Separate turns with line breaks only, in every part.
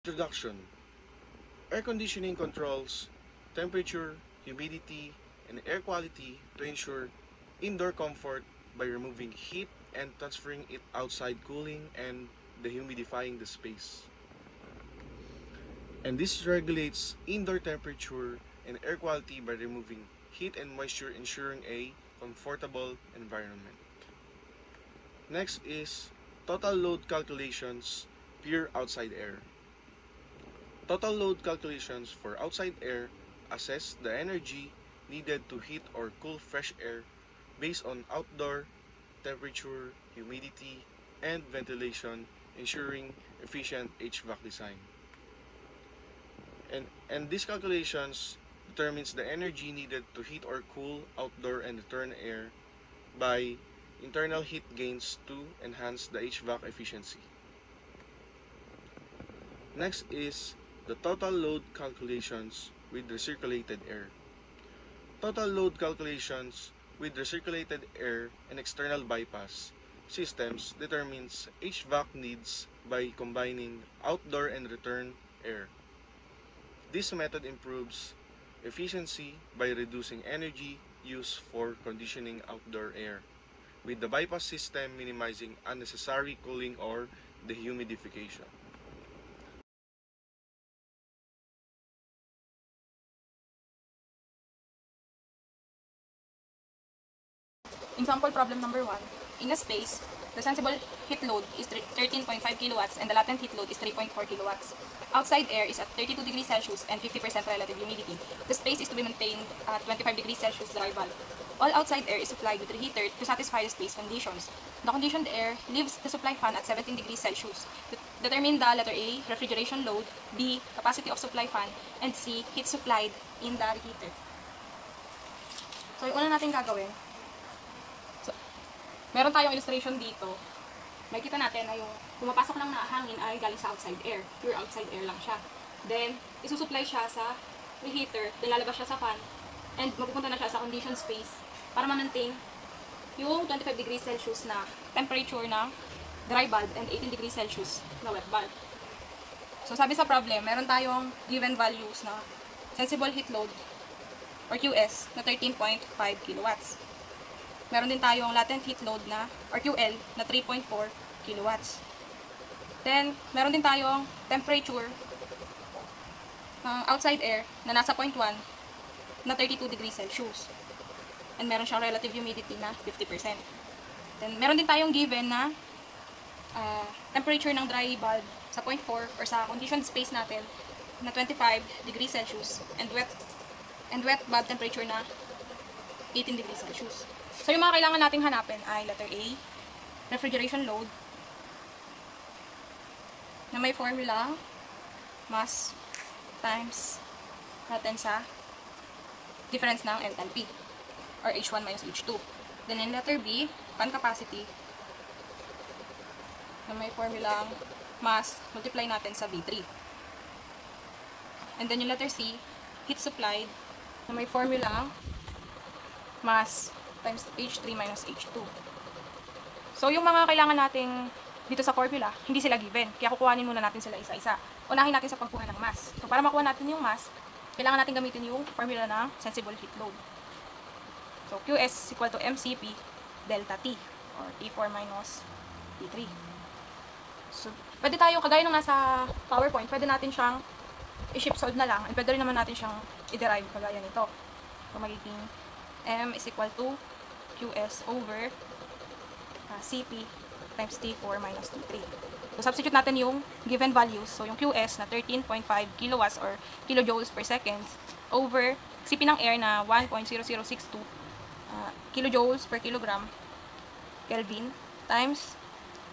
Introduction. Air conditioning controls temperature, humidity, and air quality to ensure indoor comfort by removing heat and transferring it outside, cooling and dehumidifying the space. And this regulates indoor temperature and air quality by removing heat and moisture, ensuring a comfortable environment. Next is total load calculations, pure outside air. Total load calculations for outside air assess the energy needed to heat or cool fresh air based on outdoor temperature, humidity, and ventilation, ensuring efficient HVAC design. And these calculations determines the energy needed to heat or cool outdoor and return air by internal heat gains to enhance the HVAC efficiency. Next is the total load calculations with recirculated air. Total load calculations with recirculated air and external bypass systems determines HVAC needs by combining outdoor and return air. This method improves efficiency by reducing energy use for conditioning outdoor air, with the bypass system minimizing unnecessary cooling or dehumidification.
Example problem number 1. In a space, the sensible heat load is 13.5 kilowatts and the latent heat load is 3.4 kilowatts. Outside air is at 32 degrees Celsius and 50% relative humidity. The space is to be maintained at 25 degrees Celsius dry bulb. All outside air is supplied with reheater to satisfy the space conditions. The conditioned air leaves the supply fan at 17 degrees Celsius. Determine the letter A, refrigeration load, B, capacity of supply fan, and C, heat supplied in the reheater. So, yung una natin gagawin, meron tayong illustration dito. Makikita natin na yung pumapasok lang na hangin ay galing sa outside air. Pure outside air lang siya. Then, isusupply siya sa reheater. Then, lalabas siya sa fan. And, mapupunta na siya sa condition space para ma-maintain yung 25 degrees Celsius na temperature ng dry bulb and 18 degrees Celsius na wet bulb. So, sabi sa problem, meron tayong given values na sensible heat load or QS na 13.5 kilowatts. Meron din tayong latent heat load na, or QL, na 3.4 kilowatts. Then, meron din tayong temperature ng outside air na nasa 0.1 na 32 degrees Celsius. And meron siyang relative humidity na 50%. Then, meron din tayong given na temperature ng dry bulb sa 0.4 or sa conditioned space natin na 25 degrees Celsius and wet bulb temperature na 18 degrees Celsius. So, yung mga kailangan nating hanapin ay letter A, refrigeration load, na may formula, mass times natin sa difference ng enthalpy, or H1 minus H2. Then, in letter B, fan capacity, na may formula, mass, multiply natin sa V3. And then, yung letter C, heat supplied, na may formula, mass times H3 minus H2. So, yung mga kailangan nating dito sa formula, hindi sila given. Kaya kukuhanin muna natin sila isa-isa. Unahin natin sa pagkuha ng mass. So, para makuha natin yung mass, kailangan natin gamitin yung formula ng sensible heat load. So, QS is equal to MCP delta T, or T4 minus T3. So, pwede tayo, kagaya nung nasa PowerPoint, pwede natin siyang i-shift solve na lang, and pwede rin naman natin siyang i-derive kagaya nito. So, magiging M is equal to QS over CP times T4 minus T3. So, substitute natin yung given values. So, yung QS na 13.5 kilowatts or kilojoules per second over CP ng air na 1.0062 kilojoules per kilogram Kelvin times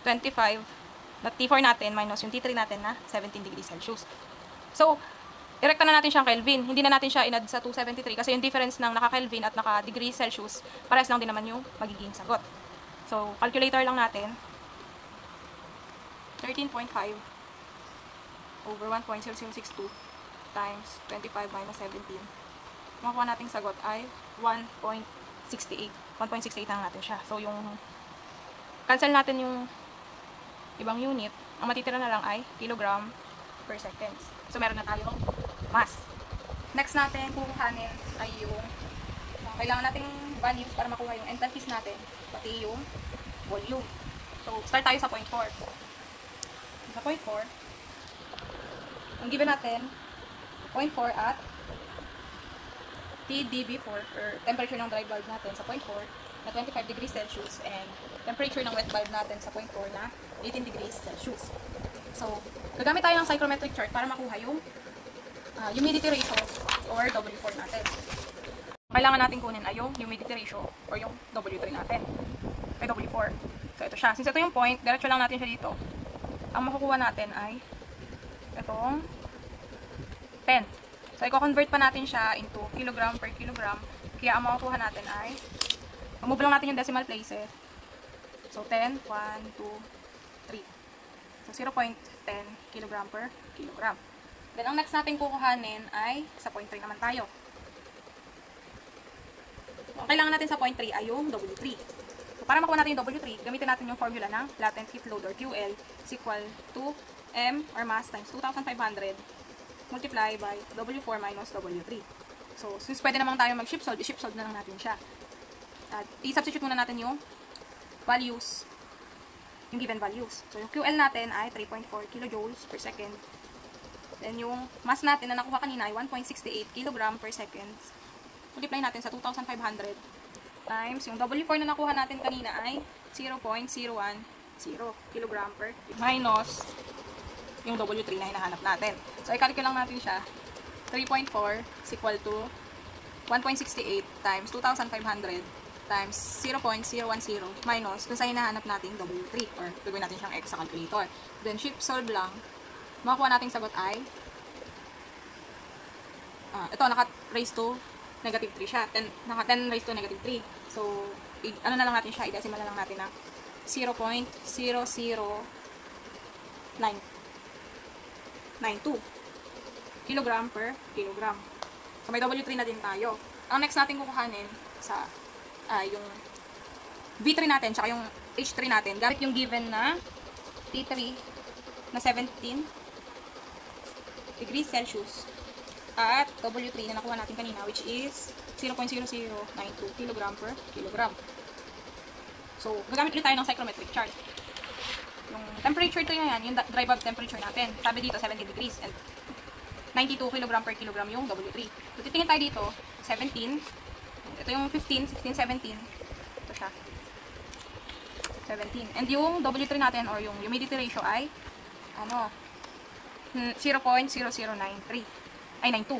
25 na T4 natin minus yung T3 natin na 17 degrees Celsius. So, irekta na natin siyang Kelvin. Hindi na natin siya inad sa 273 kasi yung difference ng naka-Kelvin at naka-degree Celsius, parehas lang din naman yung magiging sagot. So, calculator lang natin. 13.5 over 1.0062 times 25 minus 17. Makuha nating sagot ay 1.68. 1.68 lang natin siya. So, yung cancel natin yung ibang unit. Ang matitira na lang ay kilogram per seconds. So, meron na tayong mass. Next natin kukuhanin ay yung kailangan nating values para makuha yung enthalpies natin, pati yung volume. So, start tayo sa point 4. Sa point 4, ang given natin, point 4 at TDB4 or temperature ng dry bulb natin sa point 4 na 25 degrees Celsius and temperature ng wet bulb natin sa point 4 na 18 degrees Celsius. So, gagamit tayo ng psychrometric chart para makuha yung humidity ratio or W4 natin. Kailangan natin kunin ay yung humidity ratio or yung W3 natin. Ay W4. So, ito siya. Since ito yung point, diretso lang natin siya dito. Ang makukuha natin ay itong 10. So, i-convert pa natin siya into kilogram per kilogram. Kaya ang makukuha natin ay, move lang natin yung decimal places. So, 10, 1, 2, 3. So, 0.10 kilogram per kilogram. Then, ang next natin kukuhanin ay sa point 3 naman tayo. So, ang kailangan natin sa point 3 ay yung W3. So, para makuha natin yung W3, gamitin natin yung formula ng latent heat load or QL is equal to M or mass times 2,500 multiply by W4 minus W3. So, since pwede namang tayo mag-ship solve, i-ship solve na lang natin siya. At i-substitute muna natin yung values, yung given values. So, yung QL natin ay 3.4 kilojoules per second. Then, yung mass natin na nakuha kanina ay 1.68 kilogram per second. Multiply natin sa 2,500 times yung W4 na nakuha natin kanina ay 0.010 kilogram per minus yung W3 na hinahanap natin. So, i-calculate lang natin siya. 3.4 is equal to 1.68 times 2,500 times 0.010 minus kung sa hinahanap natin W3 or gagawin natin siyang X sa calculator. Then, ship solve lang. Makakuha nating sagot ay ito, naka-raise to negative 3 siya. Naka-10 raise to negative 3. So, ano na lang natin siya, i-decimal na lang natin na 0.00992 kilogram per kilogram. So, may W3 na din tayo. Ang next natin kukuhanin sa yung V3 natin, tsaka yung H3 natin, gamit yung given na T3 na 17 degrees Celsius at W3 na nakuha natin kanina, which is 0.0092 kilogram per kilogram. So, gagamit ulit tayo ng psychrometric chart. Yung temperature to yan, yung dry bulb temperature natin. Sabi dito, 70 degrees and 92 kg per kilogram yung W3. So, titingin tayo dito, 17. Ito yung 15, 16, 17. Ito siya. 17. And yung W3 natin or yung humidity ratio ay, 0.0093. Ay, 92.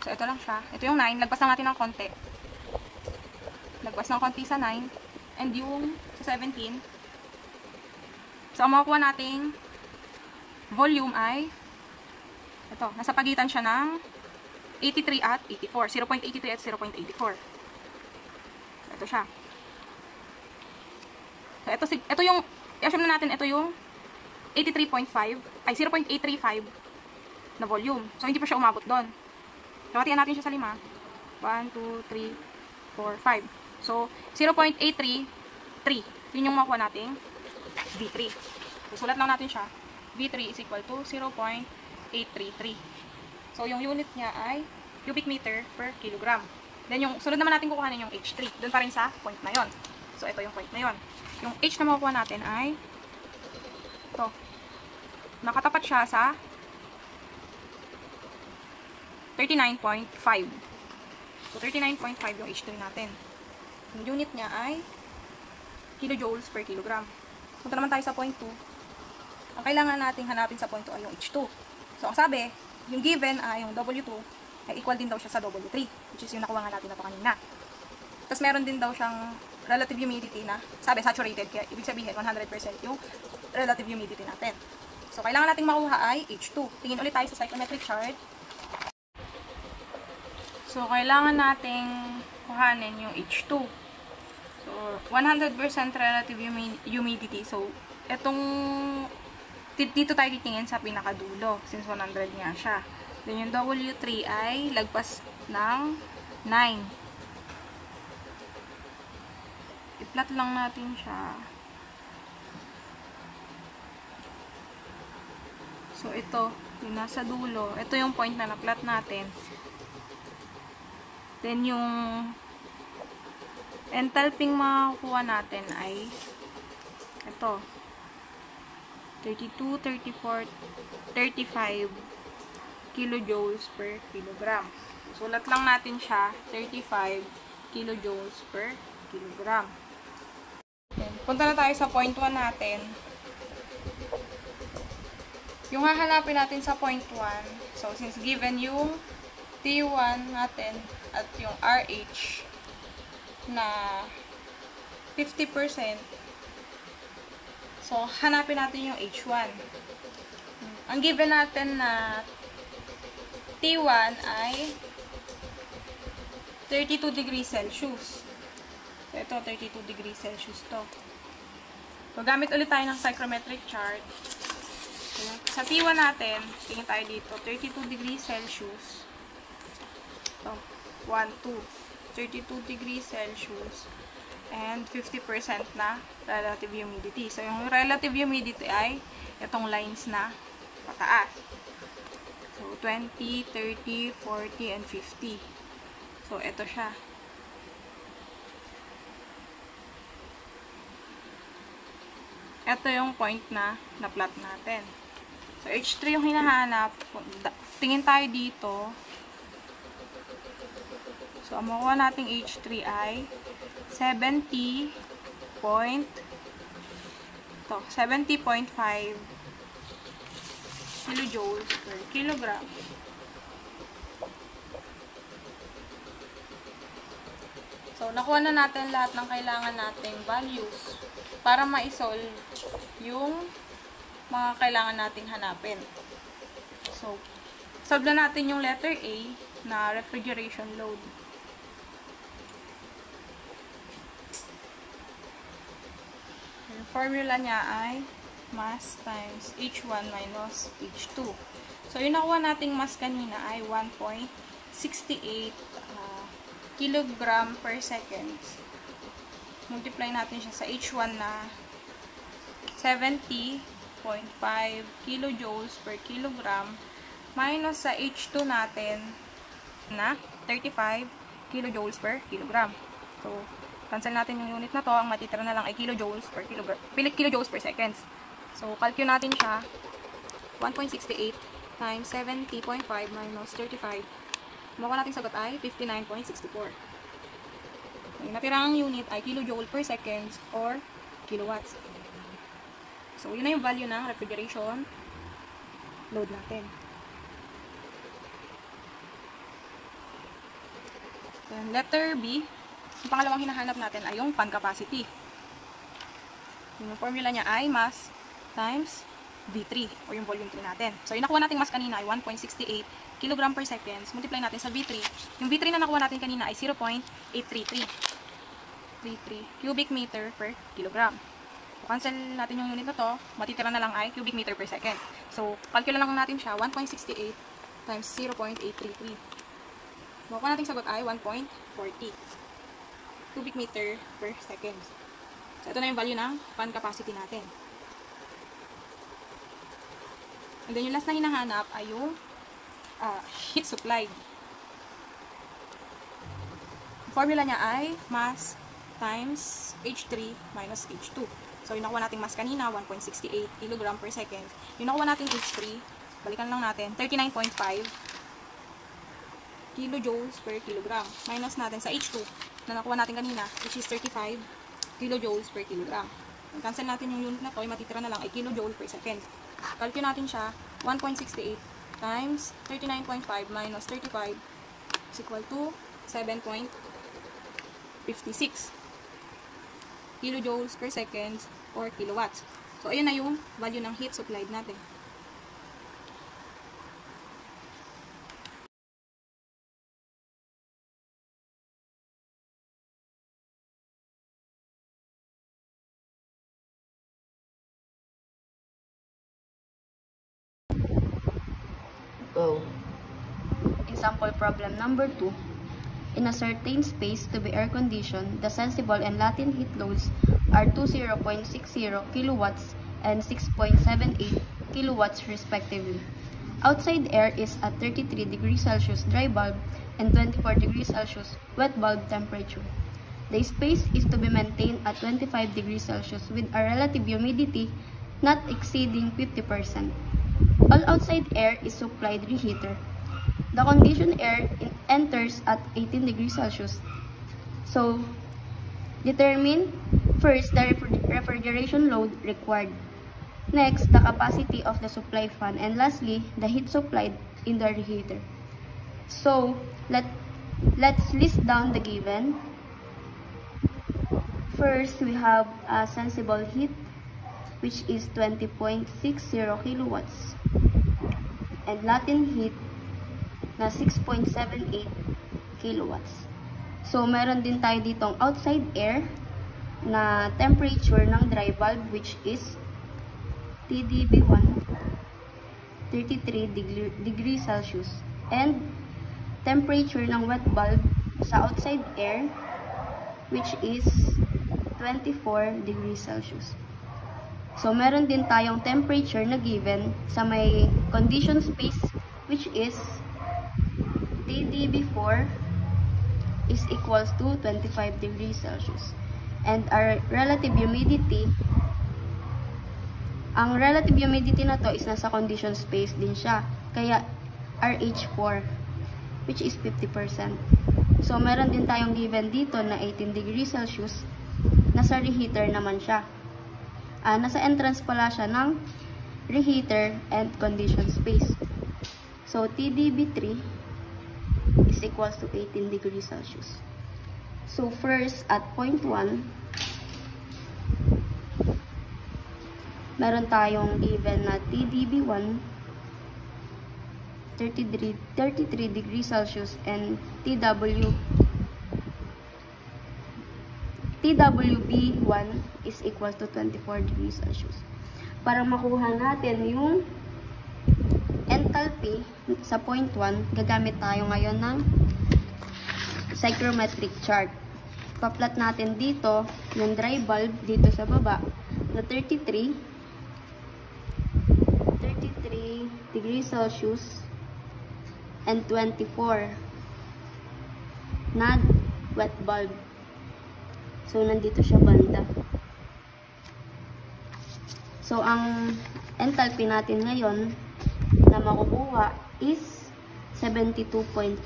So, ito lang siya. Ito yung 9. Lagpas lang natin ng konti. Lagpas ng konti sa 9. And yung sa 17. So, ang makukuha nating volume ay ito. Nasa pagitan siya ng 83 at 84. 0.83 at 0.84. So, ito siya. So, ito yung, i-assume na natin, ito yung 83.5, ay 0.835 na volume. So, hindi pa siya umabot doon. So, hatian natin siya sa 5. 1, 2, 3, 4, 5. So, 0.833. Yun yung makuha nating V3. So, sulat lang natin siya. V3 is equal to 0.833. So, yung unit niya ay cubic meter per kilogram. Then, yung sunod naman natin kukuhanin yung H3. Doon pa rin sa point na yon. So, ito yung point na yon. Yung H na makukuha natin ay ito. Nakatapat siya sa 39.5. So, 39.5 yung H3 natin. Yung unit niya ay kilojoules per kilogram. Punta naman tayo sa point 2. Ang kailangan nating hanapin sa point 2 ay yung H2. So, ang sabi, yung given ay yung W2 ay equal din daw siya sa W3, which is yung nakuha nga natin na pa kanina. Tapos, meron din daw siyang relative humidity na, sabi, saturated. Kaya, ibig sabihin, 100% yung relative humidity natin. So, kailangan nating makuha ay H2. Tingin ulit tayo sa psychrometric chart. So, kailangan nating kuhanin yung H2. So, 100% relative humidity. So, etong dito tayo titingin sa pinakadulo since 100 nga siya. Then, yung W3 ay lagpas ng 9. I-plot lang natin siya. So, ito. yung nasa dulo. Ito yung point na na-plot natin. Then, yung enthalpy makukuha natin ay ito. 32, 34, 35 kilojoules per kilogram. Sulat lang natin siya, 35 kilojoules per kilogram. Then, punta na tayo sa point 1 natin. Yung hahanapin natin sa point 1, so since given yung T1 natin at yung RH na 50%, so hanapin natin yung H1. Ang given natin na T1 ay 32 degrees Celsius. So, ito, 32 degrees Celsius to. So, gamit ulit tayo ng psychrometric chart. So, sa T1 natin, tingin tayo dito, 32 degrees Celsius. So, 1, 2. 32 degrees Celsius. And 50% na relative humidity. So, yung relative humidity ay itong lines na pataas. So, 20, 30, 40, and 50. So, ito siya. Ito yung point na na-plot natin. So, H3 yung hinahanap. Tingin tayo dito. So, ang makuha nating H3 ay 70.5 kilojoules per kilogram. So, nakuha na natin lahat ng kailangan nating values para ma-solve yung mga kailangan nating hanapin. So, solve na natin yung letter A na refrigeration load. Yung formula niya ay mass times H1 minus H2. So, yung nakuha nating mass kanina ay 1.68 kilogram per second. Multiply natin siya sa H1 na 70.5 kilojoules per kilogram minus sa H2 natin na 35 kilojoules per kilogram. So, cancel natin yung unit na to. Ang matitira na lang ay kilojoules per kilogram. Kilojoules per seconds. So, calculate natin siya. 1.68 times 70.5 minus 35. Makuha natin sagot ay 59.64. Yung natirang unit ay kilojoule per seconds or kilowatts. So, yun na yung value ng refrigeration load natin. Then, letter B. Yung pangalawang hinahanap natin ay yung fan capacity. Yung formula niya ay mass times V3 o yung volume 3 natin. So, yung nakuha nating mass kanina ay 1.68 kg per seconds. Multiply natin sa V3. Yung V3 na nakuha natin kanina ay 0.833 cubic meter per kilogram. So, cancel natin yung unit na to. Matitira na lang ay cubic meter per second. So, calculate lang natin siya. 1.68 times 0.833. Makuha natin sagot ay 1.40 cubic meter per second. So, ito na yung value ng fan capacity natin. And then, yung last na hinahanap ay yung heat supplied. Formula niya ay mass times H3 minus H2. So, yung nakuha nating mass kanina, 1.68 kg per second. Yung nakuha nating H3, balikan lang natin, 39.5 kilojoules per kilogram. Minus natin sa H2 na nakuha natin kanina, which is 35 kilojoules per kilogram. Cancel natin yung unit na to, matitira na lang ay kilojoule per second. Calculate natin siya, 1.68 times 39.5 minus 35 is equal to 7.56 kilojoules per second or kilowatts. So, ayun na yung value ng heat supplied natin.
Go. Example problem number 2. In a certain space to be air-conditioned, the sensible and latent heat loads are 20.60 kilowatts and 6.78 kilowatts respectively. outside air is at 33 degrees Celsius dry bulb and 24 degrees Celsius wet bulb temperature. The space is to be maintained at 25 degrees Celsius with a relative humidity not exceeding 50%. All outside air is supplied reheater. The conditioned air enters at 18 degrees Celsius. So, determine first the refrigeration load required. Next, the capacity of the supply fan. And lastly, the heat supplied in the reheater. So, let's list down the given. First, we have a sensible heat, which is 20.60 kilowatts. And latent heat na 6.78 kilowatts. So, meron din tayo ditong outside air na temperature ng dry bulb, which is TDB1, 33 degrees Celsius. And temperature ng wet bulb sa outside air, which is 24 degrees Celsius. So, meron din tayong temperature na given sa may conditioned space, which is TDB4 is equals to 25 degrees Celsius. And our relative humidity, ang relative humidity na to is nasa conditioned space din siya. Kaya RH4, which is 50%. So, meron din tayong given dito na 18 degrees Celsius. Nasa reheater naman siya. Nasa entrance pala siya ng reheater and conditioned space. So, TDB3 is equals to 18 degrees Celsius. So, first, at point 1, meron tayong given na TDB1, 33 degrees Celsius, and TWB1 is equal to 24 degrees Celsius. Para makuha natin yung enthalpy sa point 1, gagamit tayo ngayon ng psychrometric chart. Pa-plot natin dito yung dry bulb dito sa baba na 33 degrees Celsius and 24 na wet bulb. So, nandito siya banda. So, ang enthalpy natin ngayon na makukuha is 72.5.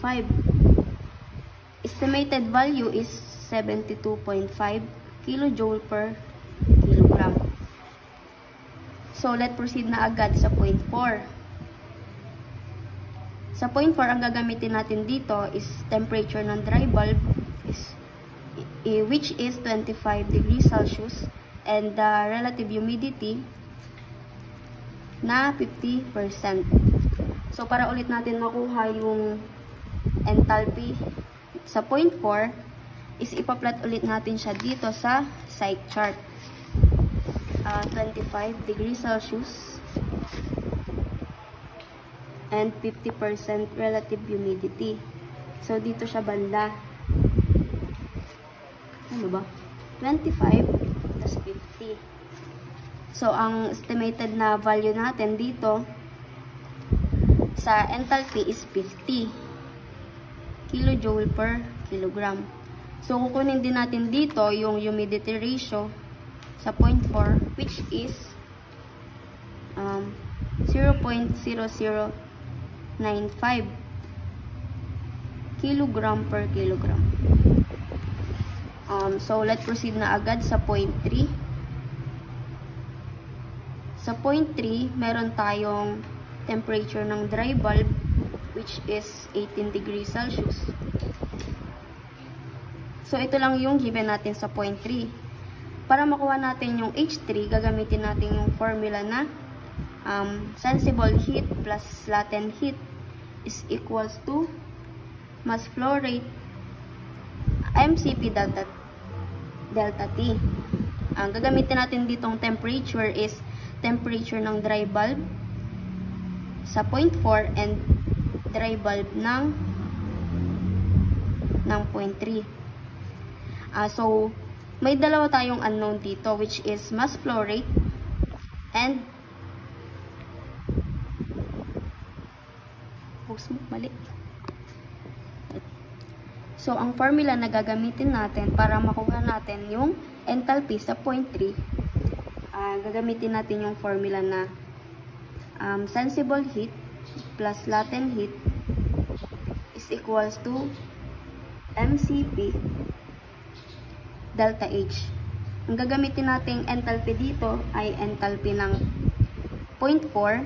Estimated value is 72.5 kilojoule per kilogram. So, let's proceed na agad sa point 4. Sa point 4, ang gagamitin natin dito is temperature ng dry bulb, which is 25 degrees Celsius, and the relative humidity na 50%. So, para ulit natin makuha yung enthalpy sa point 4, is ipa-plot ulit natin siya dito sa psych chart. 25 degrees Celsius and 50% relative humidity. So, dito siya banda. Ano ba? 25 plus 50. So, ang estimated na value natin dito sa enthalpy is 50 kilojoule per kilogram. So, kukunin din natin dito yung humidity ratio sa point 4, which is 0.0095 kilogram per kilogram. So, let's proceed na agad sa point 3. Sa point 3, meron tayong temperature ng dry bulb, which is 18 degrees Celsius. So, ito lang yung given natin sa point 3. Para makuha natin yung H3, gagamitin natin yung formula na sensible heat plus latent heat is equals to mass flow rate MCP delta T. Ang gagamitin natin ditong temperature is temperature ng dry bulb sa point 4 and dry bulb ng point 3. So, may dalawa tayong unknown dito, which is mass flow rate and hose mo, mali. So, ang formula na gagamitin natin para makuha natin yung enthalpy sa point 3, gagamitin natin yung formula na sensible heat plus latent heat is equals to MCP delta H. Ang gagamitin nating enthalpy dito ay enthalpy ng 0.4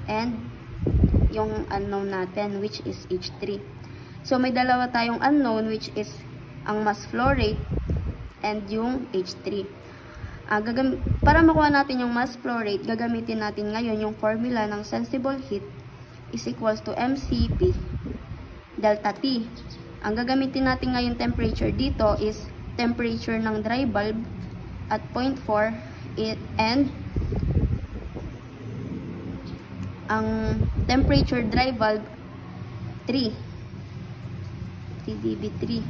and yung unknown natin which is H3. So, may dalawa tayong unknown which is ang mass flow rate and yung H3. Para makuha natin yung mass flow rate, gagamitin natin ngayon yung formula ng sensible heat is equals to MCP delta T. Ang gagamitin natin ngayon temperature dito is temperature ng dry bulb at 0.4 and ang temperature dry bulb 3 dB3.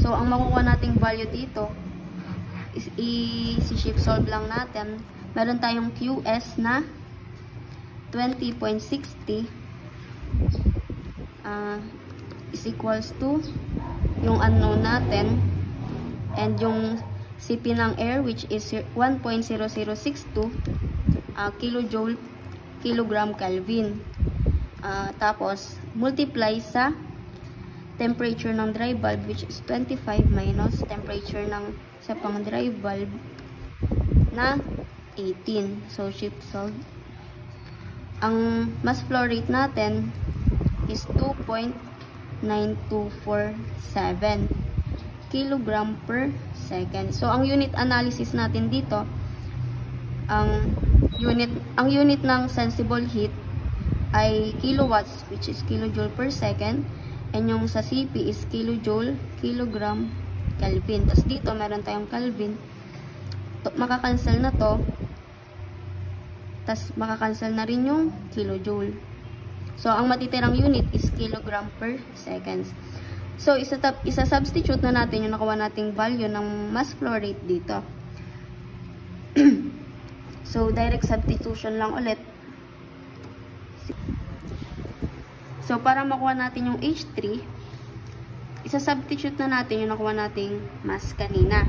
So, ang makukuha nating value dito is i-shift solve lang natin. Meron tayong QS na 20.60 is equals to yung unknown natin and yung CP ng air which is 1.0062 kilojoule kilogram Kelvin. Tapos, multiply sa temperature ng dry bulb which is 25 minus temperature ng sa pang dry bulb na 18. So, shift solve. Ang mass flow rate natin is 2.9247 kilogram per second. So, ang unit analysis natin dito, ang unit ng sensible heat ay kilowatts which is kilojoule per second. And yung sa CP is kilojoule, kilogram, Kelvin. Tapos dito, meron tayong Kelvin. Makakancel na to. Tapos makakancel na rin yung kilojoule. So, ang matitirang unit is kilogram per seconds. So, isa-substitute na natin yung nakuha nating value ng mass flow rate dito. So, direct substitution lang ulit. So, para makuha natin yung H3, isa-substitute na natin yung nakuha nating mass kanina.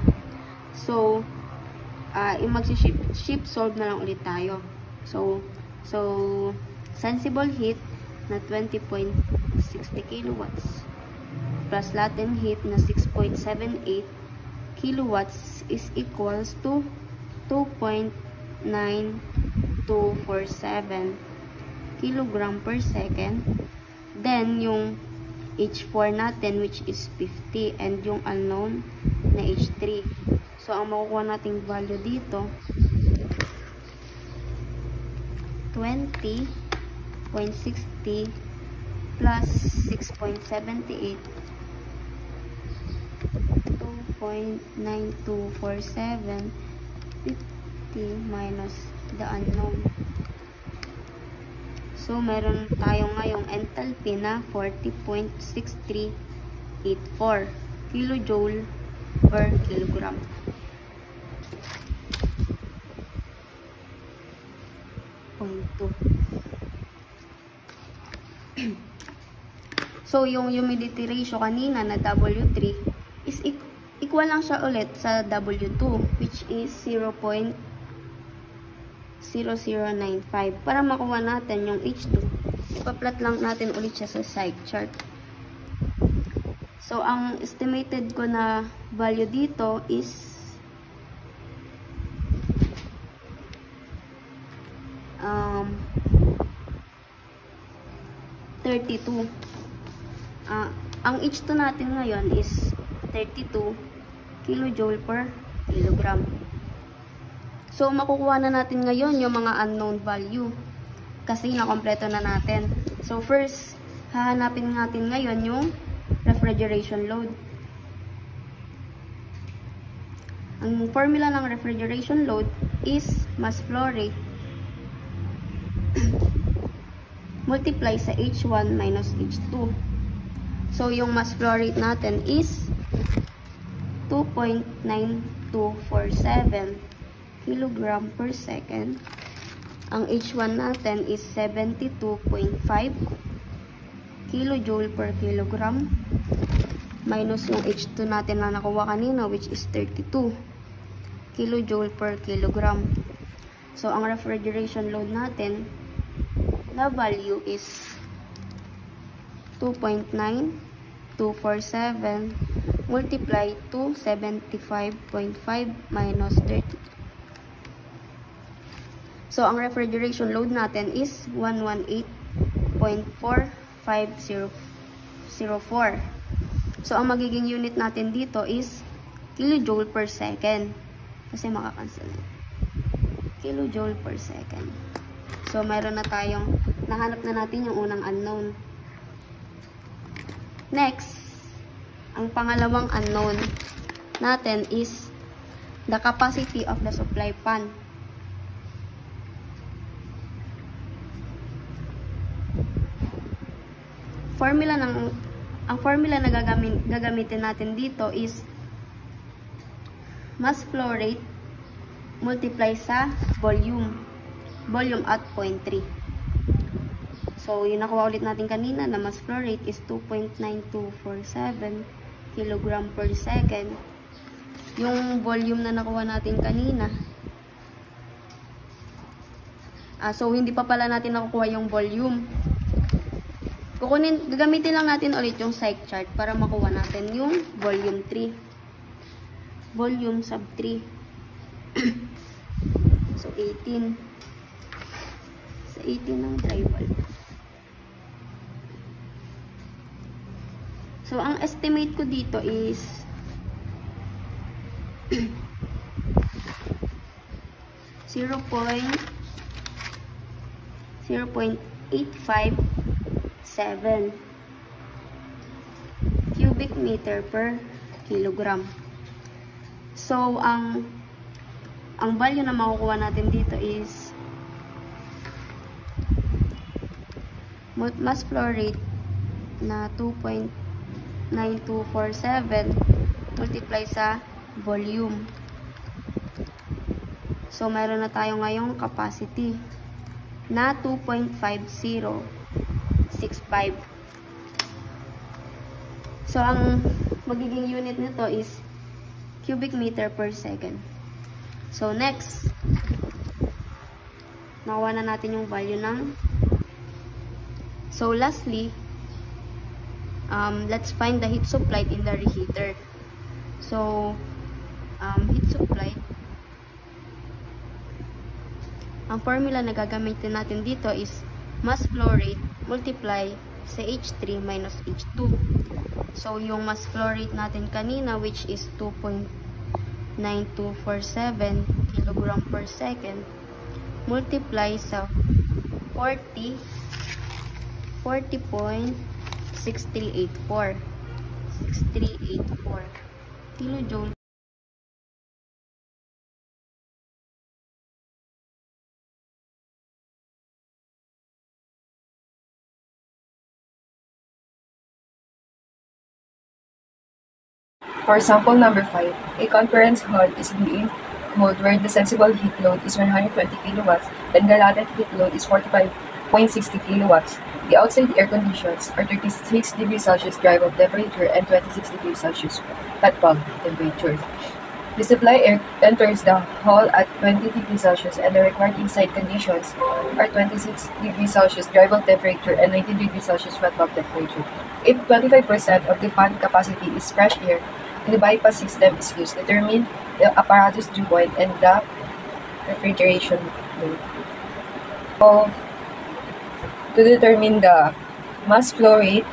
So, mag-shift solve na lang ulit tayo. So, sensible heat na 20.60 kilowatts plus latent heat na 6.78 kilowatts is equals to 2.9247 kilogram per second. Then, yung H4 natin, which is 50, and yung unknown na H3. So, ang makukuha nating value dito, 20.60 plus 6.78, 2.9247, 50 minus the unknown. So, meron tayo ngayong enthalpy na 40.6384 kilojoule per kilogram. So, yung humidity ratio kanina na W3 is equal lang siya ulit sa W2 which is 0.0095. Para makuha natin yung H2, ipa-plot lang natin ulit siya sa side chart. So, ang estimated ko na value dito is 32. Ang H2 natin ngayon is 32 kilojoule per kilogram. So, makukuha na natin ngayon yung mga unknown value kasi nakompleto na natin. So, first, hahanapin natin ngayon yung refrigeration load. Ang formula ng refrigeration load is mass flow rate multiply sa H1 minus H2. So, yung mass flow rate natin is 2.9247 kilogram per second. Ang H1 natin is 72.5 kilojoule per kilogram minus yung H2 natin na nakuha kanina, which is 32 kilojoule per kilogram. So, ang refrigeration load natin, the value is 2.9247 multiply to 75.5 minus 30. So, ang refrigeration load natin is 118.45004. So, ang magiging unit natin dito is kilojoule per second. Kasi makakancel na. Kilojoule per second. So, mayroon na tayong, nahanap na natin yung unang unknown. Next, ang pangalawang unknown natin is the capacity of the supply pan. Ang formula na gagamitin natin dito is mass flow rate multiply sa volume at 0.3. So, yung nakuha ulit natin kanina na mass flow rate is 2.9247 kg per second. Yung volume na nakuha natin kanina, so hindi pa pala natin nakukuha yung volume. Gagamitin lang natin ulit yung psych chart para makuha natin yung volume 3. Volume sub 3. So, 18. Sa 18 ng dry bulb. So, ang estimate ko dito is 0.857 cubic meter per kilogram. So, ang value na makukuha natin dito is mass flow rate na 2.9247 multiply sa volume. So, meron na tayo ngayong capacity na 2.5065. So, ang magiging unit nito is cubic meter per second. So, next, nakuha na natin yung value ng. So, lastly, let's find the heat supplied in the reheater. So, heat supplied, ang formula na gagamitin natin dito is mass flow rate multiply sa H3 minus H2. So, yung mass flow rate natin kanina, which is 2.9247 kg per second, multiply sa 40.6384 kilojoule.
For sample number 5, a conference hall is being cooled where the sensible heat load is 120 kilowatts and the latent heat load is 45.60 kilowatts. The outside air conditions are 36 degrees Celsius dry bulb temperature and 26 degrees Celsius wet bulb temperature. The supply air enters the hall at 20 degrees Celsius and the required inside conditions are 26 degrees Celsius dry bulb temperature and 19 degrees Celsius wet bulb temperature. If 25% of the fan capacity is fresh air, the bypass system is used. Determine the apparatus dew point and the refrigeration load. So, to determine the mass flow rate,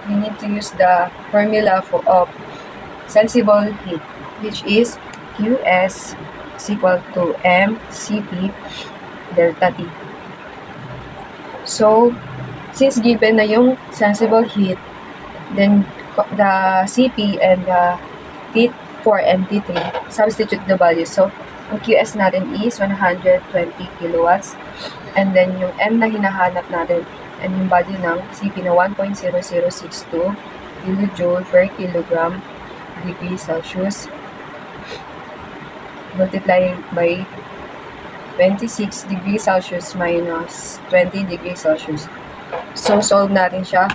we need to use the formula of sensible heat, which is Qs is equal to mCp delta T. So, since given na yung sensible heat, then the Cp and the T4 and T3, substitute the values. So, ang Qs natin is 120 kilowatts. And then, yung M na hinahanap natin, and yung value ng Cp na 1.0062 kilojoule per kilogram degree Celsius multiply by 26 degrees Celsius minus 20 degrees Celsius. So, solve natin siya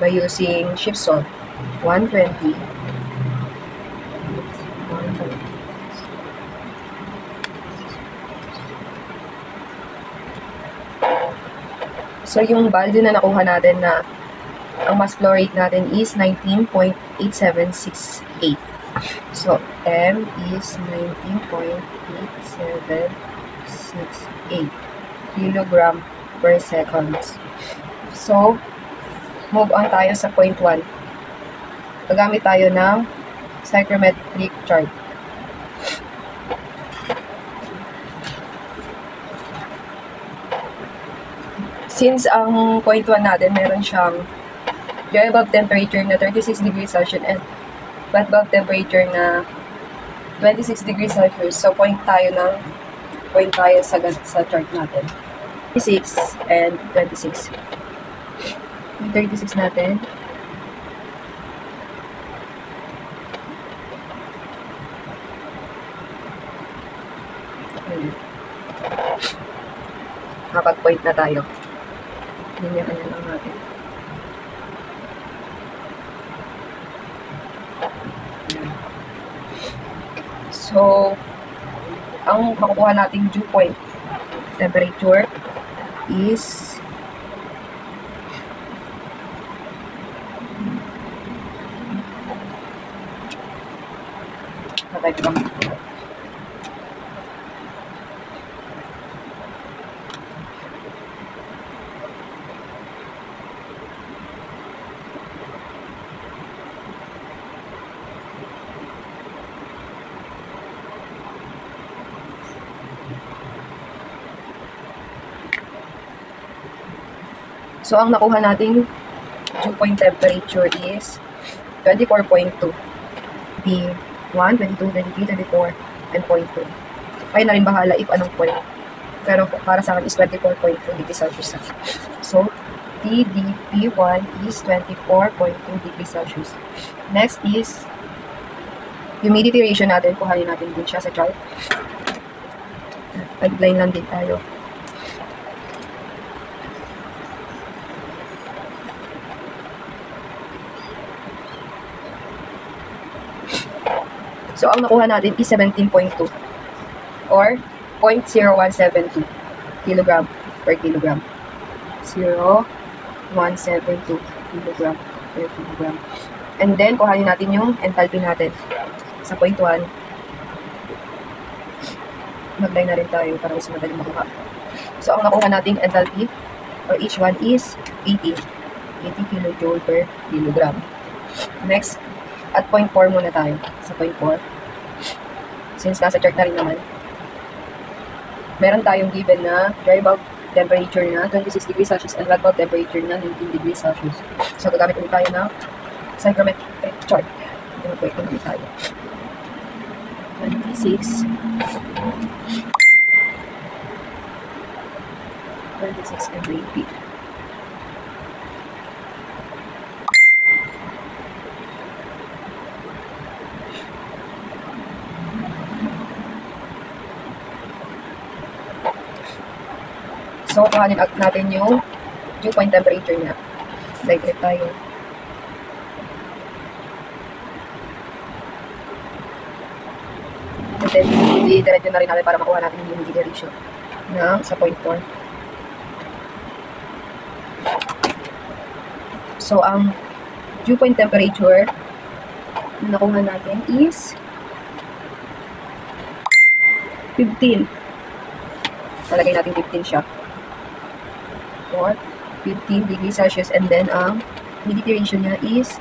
by using shift solve. 120. 120. So, yung value na nakuha natin na ang mass flow rate natin is 19.8768. So, M is 19.8768 kilogram per seconds. So, move on tayo sa point 1. Gagamit tayo ng psychrometric chart. Since ang point 1 natin, meron siyang dry bulb temperature na 36 degrees Celsius and wet bulb temperature na 26 degrees Celsius. So, point tayo sa chart natin. 36 and 26. Yung 36 natin. Nakapag-point na tayo. Linya-kanya lang natin. So, ang makukuha nating dew point temperature is So, ang nakuha nating dew point temperature is 24.2. P1, 22, 23, 24, and 0.2. Kayo na rin bahala if anong point. Pero para sa akin is 24.2 degrees Celsius. So, TDP1 is 24.2 degrees Celsius. Next is humidity ratio natin. Kuhanin natin din siya sa chart. Nag-line lang din tayo. So, ang nakuha natin is 17.2 or 0.0172 kilogram per kilogram. 0.172 kilogram per kilogram. And then, kuhanin natin yung enthalpy natin. Sa point 1, mag-line na rin tayo para mas madali makuha. So, ang nakuha nating enthalpy or each one is 80 kilojoule per kilogram. Next, at point 4 muna tayo. Sa point 4. Since nasa chart na rin naman. Meron tayong given na dry bulb temperature na 26 degrees Celsius and wet bulb temperature na 19 degrees Celsius. So, gagamit ulit tayo ng psychrometric chart. Ito po ulit tayo. 26 and 80. So, kuhanin natin yung dew point temperature niya. Digress tayo. And then, i-direct na rin natin para makuha natin yung humidity ratio na sa point 4. So, ang dew point temperature na nakuha natin is 15. Talagay natin 15 siya. Or 15 degrees Celsius and then ang humidity ratio niya is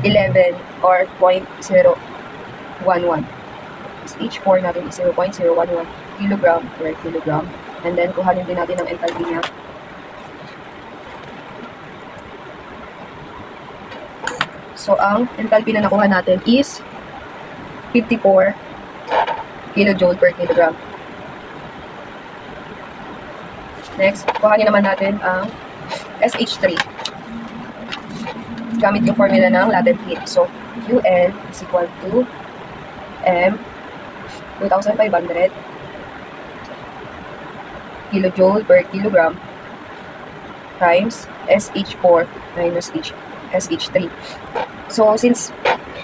11 or 0.011. Each 4 natin is 0.011 kilogram per kilogram. And then kuhanin din natin ang enthalpy niya. So ang enthalpy na nakuha natin is 54 kilojoule per kilogram. Next, kuhanin naman natin ang SH3. Gamit yung formula ng latent heat. So, QL is equal to M 2,500 kilojoule per kilogram times SH4 minus SH3. So, since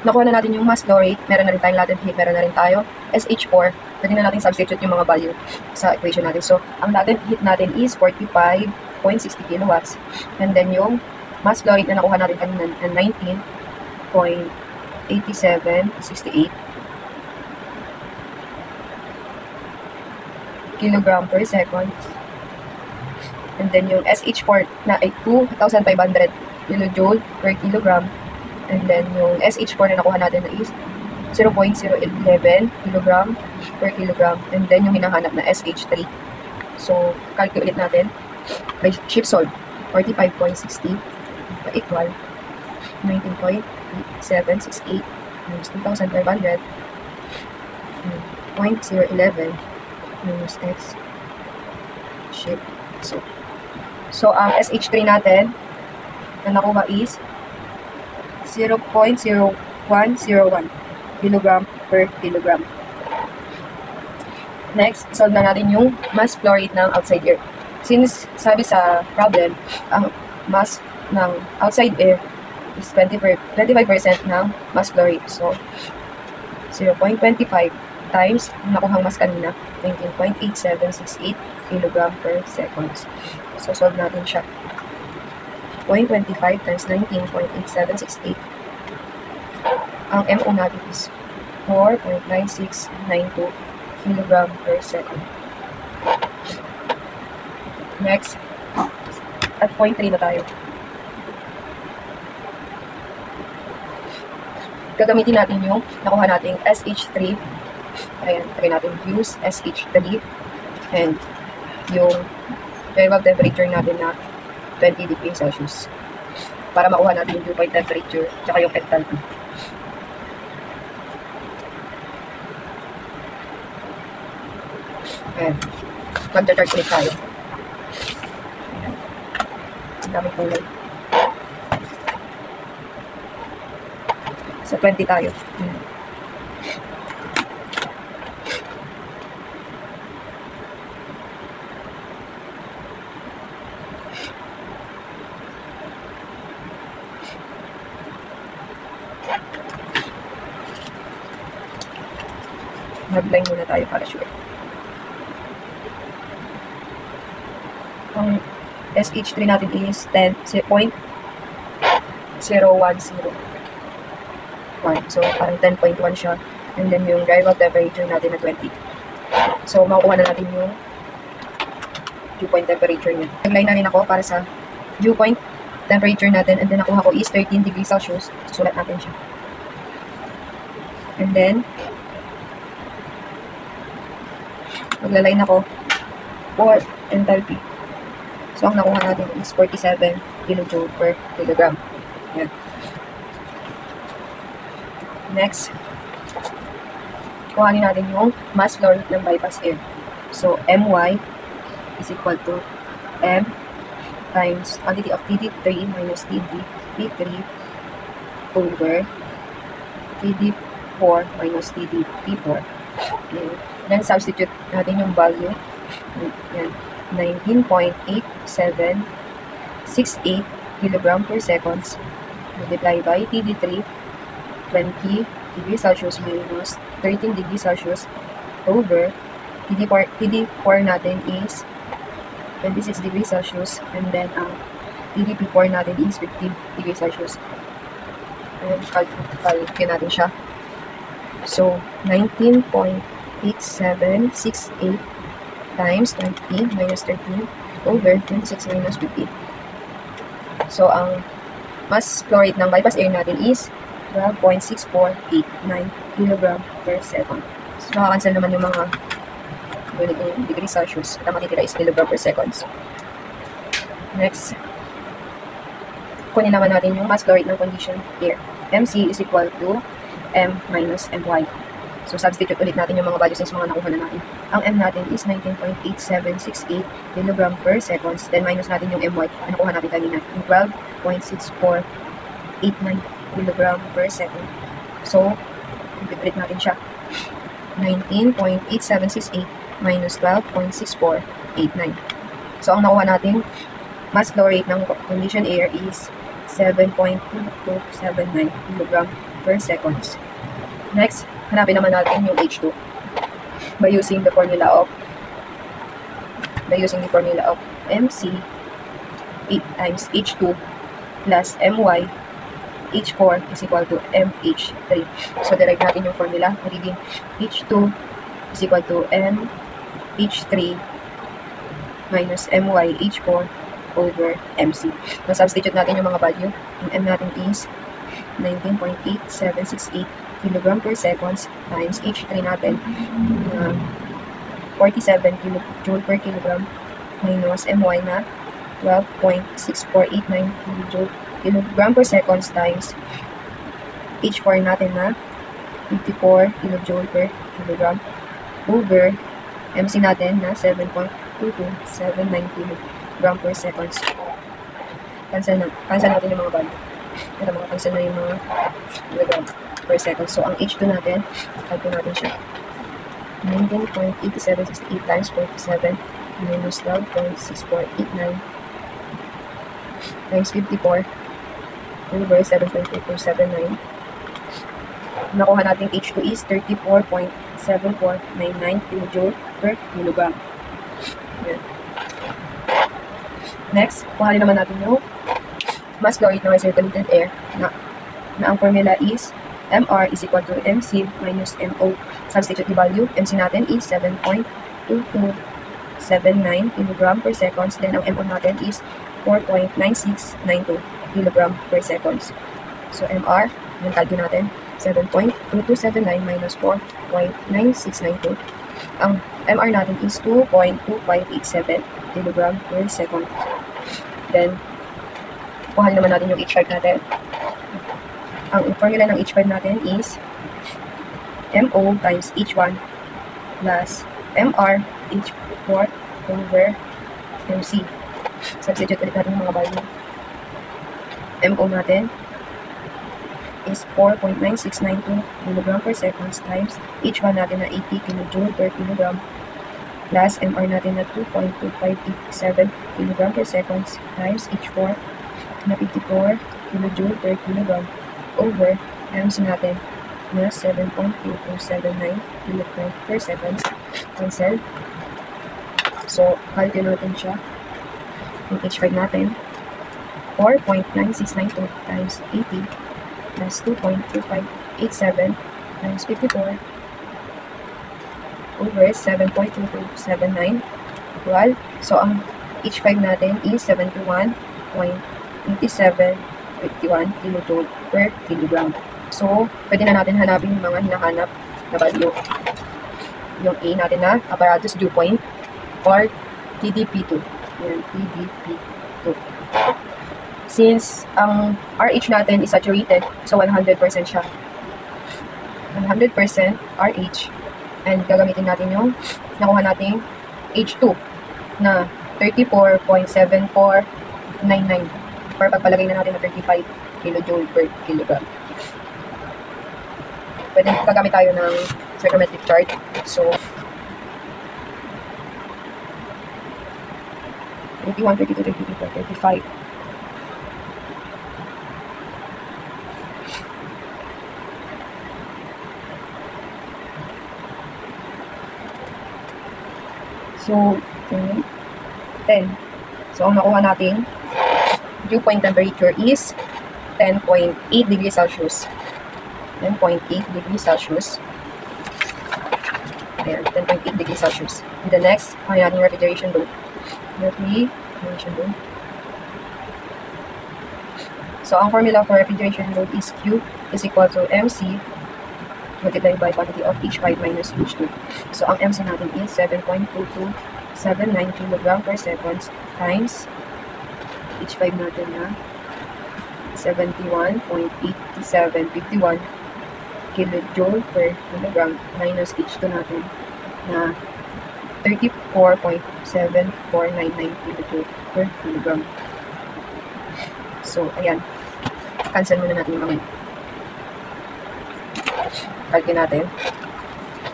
nakuha na natin yung mass flow rate, meron na rin tayong latent heat, meron na rin tayo SH4, pwede na natin substitute yung mga value sa equation natin. So, ang latent heat natin is 45.60 kilowatts. And then yung mass flow rate na nakuha natin kanina na 19.8768 kilogram per second. And then yung SH4 na ay 2,500 kilojoule per kilogram. And then yung SH4 na nakuha natin na is 0.011 kilogram per kilogram. And then yung hinahanap na SH3. So, calculate natin by shift solve. 45.60 equal 19.768 minus 2,500 0.011 minus x shift. So ang SH3 natin na nakuha is 0.0101 kilogram per kilogram. Next, solve na natin yung mass flow rate ng outside air. Since sabi sa problem, ang mass ng outside air is 25% ng mass flow rate. So, 0.25 times nakuhang mass kanina, 19.8768 kilogram per seconds. So, solve natin siya. 0.25 times 19.8768. Ang MO natin is 4.9692 kilogram per second. Next, at point 3 na tayo. Gagamitin natin yung nakuha nating SH3. Ayan, try natin use SH3. And yung variable temperature natin na 20 degrees Celsius. Para makuha natin yung dew point temperature tsaka yung enthalpy. Ayan. Mag-charge ulit tayo. Ayan. Ang daming kulay. Sa 20 tayo. Ayan. Mag-line muna tayo para sure. Ang SH3 natin is 10.010. So, parang 10.1 siya. And then, yung variable temperature natin na 20. So, makukuha na natin yung dew point temperature niya. Nag-line na rin ako para sa dew point temperature natin. And then, nakuha ko is 13 degrees Celsius. Susulat natin siya. And then, magla-line ako for enthalpy. So, ang nakuha natin is 47 kilojoule per kilogram. Yan. Next, kuhanin natin yung mass flow rate ng bypass air. So, My is equal to M times quantity of TD3 minus TD3 over TD4 minus TD4. Okay. Then, substitute natin yung value. Yan. 19.8768 kilogram per seconds multiply by TD3 20 degrees Celsius minus 13 degrees Celsius over TD4 natin is 26 degrees Celsius and then ang TD4 natin is 50 degrees Celsius. And calculate natin siya. So 19.8768 times 20 minus 13 over 26 minus 50. So, ang mass flow rate ng bypass air natin is 12.6489 kilogram per second. So, makakancel naman yung mga unit in degrees Celsius. At ang matitira is kilogram per seconds. Next, kunin naman natin yung mass flow rate ng condition air. MC is equal to M minus My. So, substitute ulit natin yung mga values since mga nakuha na natin. Ang M natin is 19.8768 kilogram per seconds. Then, minus natin yung My na nakuha natin kanina. Yung 12.6489 kilogram per second. So, i-break natin siya. 19.8768 minus 12.6489. So, ang nakuha natin mass flow rate ng conditioned air is 7.2279 kg per seconds. Next, hanapin naman natin yung H2 by using the formula of MC 8 times H2 plus My H4 is equal to MH3. So, derive natin yung formula. Magiging H2 is equal to MH3 minus My H4 over MC. Na-substitute natin yung mga value. Yung M natin is 19.8768 kg per seconds times H3 natin 47 kJ per kilogram minus My na 12.6489 kg per seconds times H4 natin na 54 kJ per kilogram over MC natin na 7.2279 kg per seconds. Cancel natin yung mga value. Ito mga cancel na yung mga kilogram per second. So, ang H2 natin, calculate natin siya. 19.8768 times 47 minus 12.6489 times 54 over 7.2279. Nakuha natin H2 is 34.7499 kJ per kilogram. Yan. Next, kuhanin naman natin yung mass flow rate ng recirculated air na ang formula is MR is equal to MC minus MO. Substitute the value. MC natin is 7.2279 kg per seconds. Then, ang MO natin is 4.9692 kg per seconds. So, MR, yung calculate natin, 7.2279 minus 4.9692. Ang MR natin is 2.2587 kg per second. Then, kuhanin naman natin yung H5 natin. Ang formula ng H5 natin is MO times H1 plus MR H4 over MC. Substitute ulit natin yung mga value. MO natin is 4.9692 kg per seconds times H1 natin na 80 kJ per kilogram plus MR natin na 2.2587 kg per seconds times H4 na 54 kJ per kilogram over MC natin na 7.2279 kg per seconds. Cancel. So, calculate natin siya. Yung H5 natin, 4.9692 times 80 plus 2.2587 times 54 over 7.2279 equal. So, ang H5 natin is 71.8751 kJ per kilogram. So, pwede na natin hanapin yung mga hinahanap na value. Yung A natin na apparatus dew point or TDP2. Yan, TDP2. Since ang RH natin is saturated, so 100% siya. 100% RH. And gagamitin natin yung nakuha nating H2 na 34.7499 para pagpalagay na natin na 35 kJ per kilogram. Pwede gagamit tayo ng psychrometric chart. So, 21, 22, 23, 35. So, 10. So, ang nakuha natin, dew point temperature is 10.8 degrees Celsius. 10.8 degrees Celsius. Ayan, 10.8 degrees Celsius. And the next, kaya natin refrigeration load. Refrigeration load. So, ang formula for refrigeration load is Q is equal to MC multiplied by quantity of H5 minus H2. So, ang MC natin is 7.2279 kg per seconds times H5 natin na 71.8751 kJ per kilogram minus H2 natin na 34.7499 kJ per kilogram. So, ayan. Cancel muna natin yung mga. Calculate natin.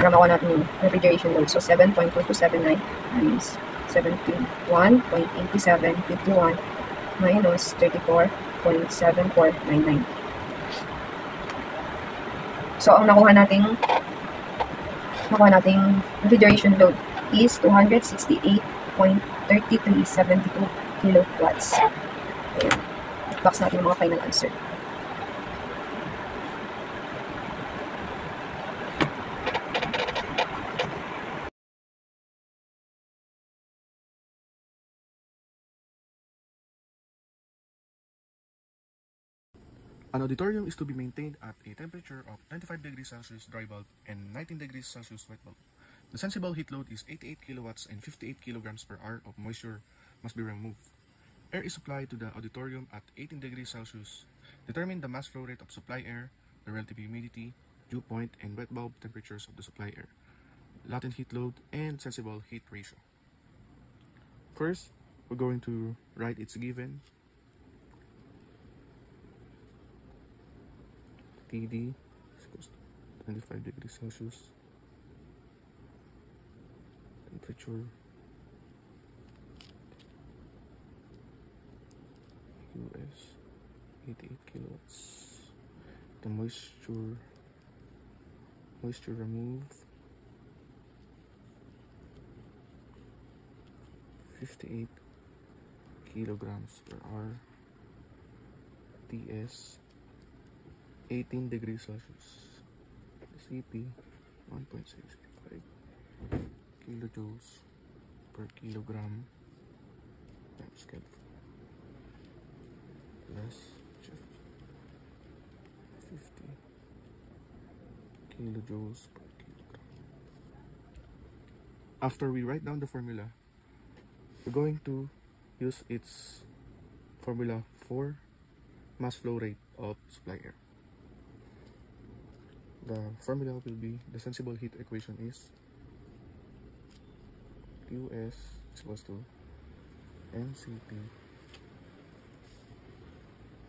para makuha natin yung refrigeration load. So, 7.2279 times 71.8751 minus 34.7499. So, ang nakuha nating refrigeration load is 268.3372 kilowatts. Ayan. Box natin yung mga final answer.
An auditorium is to be maintained at a temperature of 25 degrees Celsius dry bulb and 19 degrees Celsius wet bulb. The sensible heat load is 88 kilowatts and 58 kilograms per hour of moisture must be removed. Air is supplied to the auditorium at 18 degrees Celsius. Determine the mass flow rate of supply air, the relative humidity, dew point, and wet bulb temperatures of the supply air, latent heat load, and sensible heat ratio. First, we're going to write its given. TD is equals to 25 degrees Celsius. Temperature US 88 kilowatts. The moisture removed 58 kilograms per hour. TS 18 degrees Celsius. CP 1.65 kilojoules per kilogram times Kelvin plus 50 kilojoules per kilogram. After we write down the formula, we're going to use its formula for mass flow rate of supply air. The formula will be, the sensible heat equation is QS is equals to MCP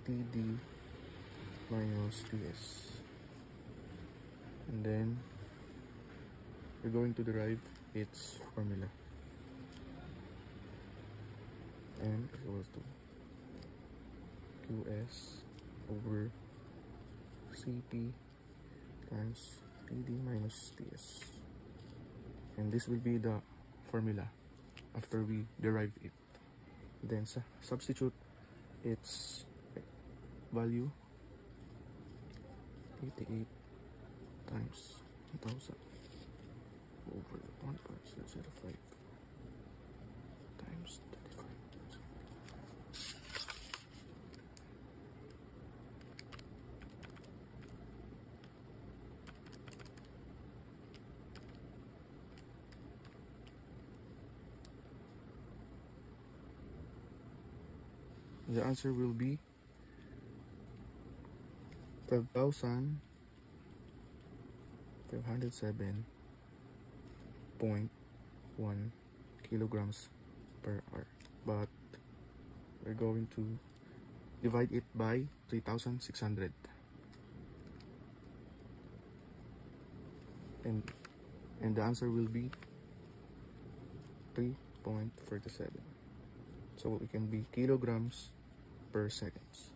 TD minus TS. And then we're going to derive its formula. M is equals to QS over CP times TD minus TS, and this will be the formula after we derive it. Then substitute its value, 88 times 1000 over 1.005 times 35. The answer will be 12,507.1 kilograms per hour, but we're going to divide it by 3,600, and the answer will be 3.37. So it can be kilograms per seconds.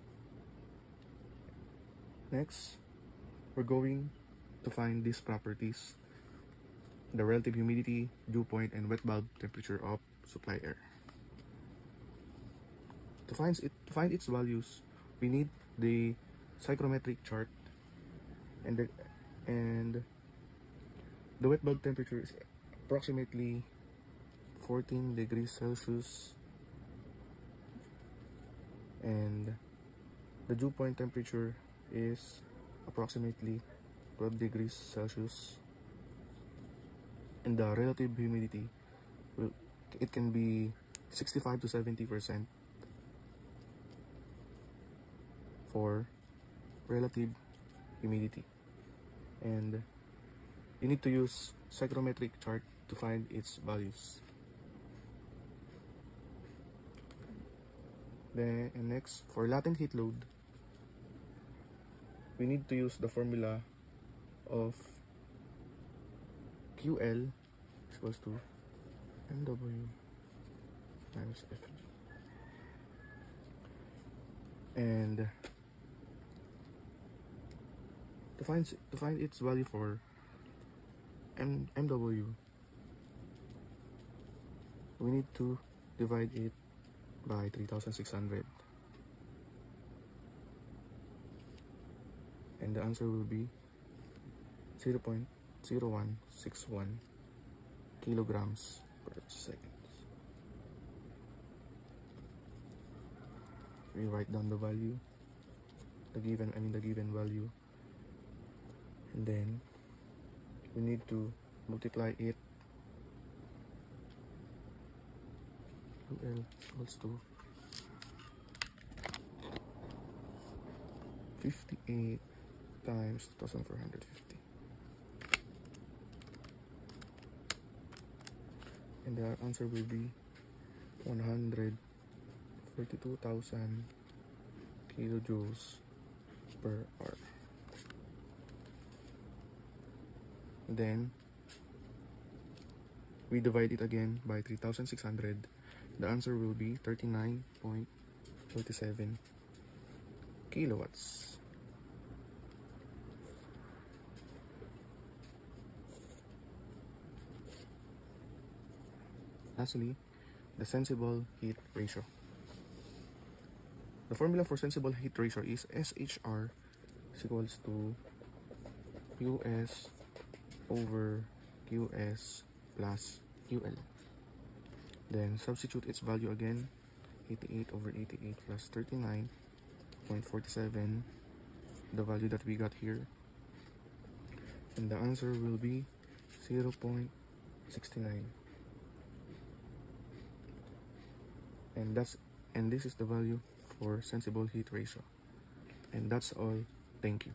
Next, we're going to find these properties: the relative humidity, dew point, and wet bulb temperature of supply air. To find its values, we need the psychrometric chart, and the wet bulb temperature is approximately 14 degrees Celsius, and the dew point temperature is approximately 12 degrees Celsius, and the relative humidity, it can be 65 to 70% for relative humidity, and you need to use psychrometric chart to find its values. Then next, for latent heat load, we need to use the formula of QL is equals to MW times FG. And to find its value for MW, we need to divide it by 3,600, and the answer will be 0.0161 kilograms per second. We write down the value, the given value, and then we need to multiply it. QL equals to 58 times 2,450, and the answer will be 142,000 kilojoules per hour. Then we divide it again by 3,600. The answer will be 39.27 kilowatts. Lastly, the sensible heat ratio. The formula for sensible heat ratio is SHR is equals to US over QS plus QL. Then substitute its value again, 88 over 88 plus 39.47, the value that we got here, and the answer will be 0.69. And this is the value for sensible heat ratio. And that's all. Thank you.